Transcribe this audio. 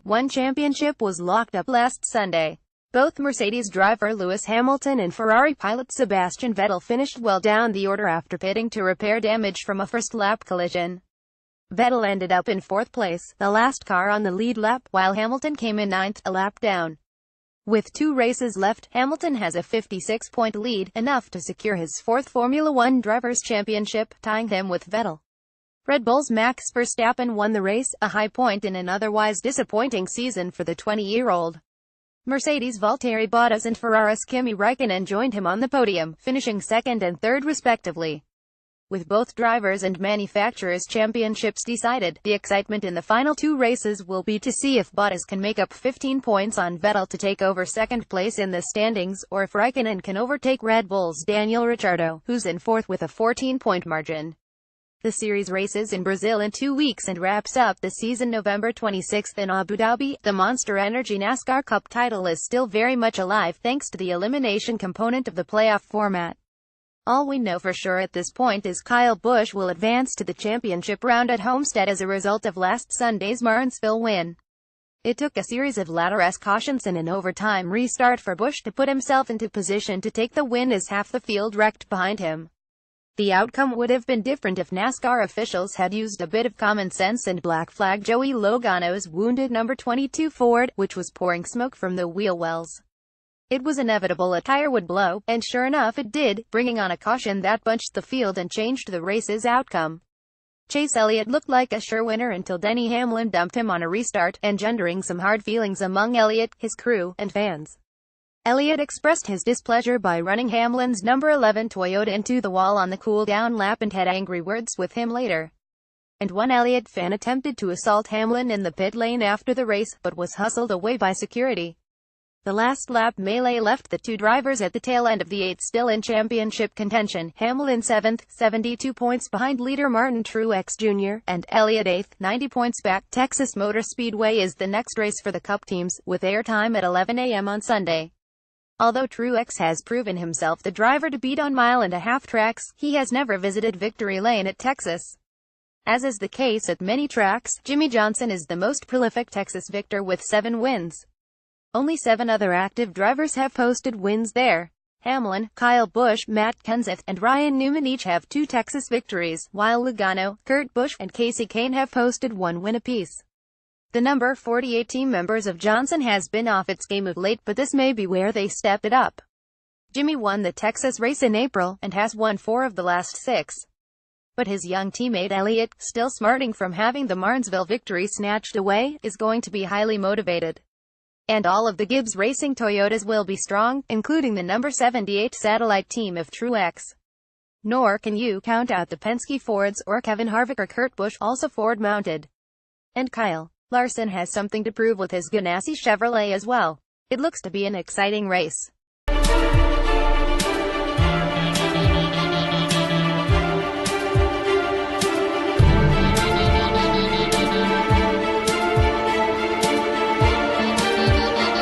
One championship was locked up last Sunday. Both Mercedes driver Lewis Hamilton and Ferrari pilot Sebastian Vettel finished well down the order after pitting to repair damage from a first-lap collision. Vettel ended up in fourth place, the last car on the lead lap, while Hamilton came in ninth, a lap down. With 2 races left, Hamilton has a 56-point lead, enough to secure his fourth Formula One Drivers' Championship, tying him with Vettel. Red Bull's Max Verstappen won the race, a high point in an otherwise disappointing season for the 20-year-old. Mercedes' Valtteri Bottas and Ferrari's Kimi Räikkönen joined him on the podium, finishing second and third respectively. With both drivers' and manufacturers' championships decided, the excitement in the final 2 races will be to see if Bottas can make up 15 points on Vettel to take over second place in the standings, or if Räikkönen can overtake Red Bull's Daniel Ricciardo, who's in fourth with a 14-point margin. The series races in Brazil in 2 weeks and wraps up the season November 26 in Abu Dhabi. The Monster Energy NASCAR Cup title is still very much alive thanks to the elimination component of the playoff format. All we know for sure at this point is Kyle Busch will advance to the championship round at Homestead as a result of last Sunday's Martinsville win. It took a series of ladder-s cautions and an overtime restart for Busch to put himself into position to take the win as half the field wrecked behind him. The outcome would have been different if NASCAR officials had used a bit of common sense and black flagged Joey Logano's wounded number 22 Ford, which was pouring smoke from the wheel wells. It was inevitable a tire would blow, and sure enough it did, bringing on a caution that bunched the field and changed the race's outcome. Chase Elliott looked like a sure winner until Denny Hamlin dumped him on a restart, engendering some hard feelings among Elliott, his crew, and fans. Elliott expressed his displeasure by running Hamlin's number 11 Toyota into the wall on the cool-down lap and had angry words with him later. And one Elliott fan attempted to assault Hamlin in the pit lane after the race, but was hustled away by security. The last lap melee left the 2 drivers at the tail end of the 8 still in championship contention, Hamlin 7th, 72 points behind leader Martin Truex Jr., and Elliott 8th, 90 points back. Texas Motor Speedway is the next race for the Cup teams, with airtime at 11 a.m. on Sunday. Although Truex has proven himself the driver to beat on mile-and-a-half tracks, he has never visited victory lane at Texas. As is the case at many tracks, Jimmie Johnson is the most prolific Texas victor with 7 wins. Only 7 other active drivers have posted wins there. Hamlin, Kyle Busch, Matt Kenseth, and Ryan Newman each have 2 Texas victories, while Logano, Kurt Busch, and Kasey Kahne have posted 1 win apiece. The number 48 team members of Johnson has been off its game of late, but this may be where they step it up. Jimmy won the Texas race in April, and has won 4 of the last 6. But his young teammate Elliott, still smarting from having the Martinsville victory snatched away, is going to be highly motivated. And all of the Gibbs Racing Toyotas will be strong, including the number 78 satellite team of Truex. Nor can you count out the Penske Fords, or Kevin Harvick or Kurt Busch, also Ford-mounted. And Kyle Larson has something to prove with his Ganassi Chevrolet as well. It looks to be an exciting race.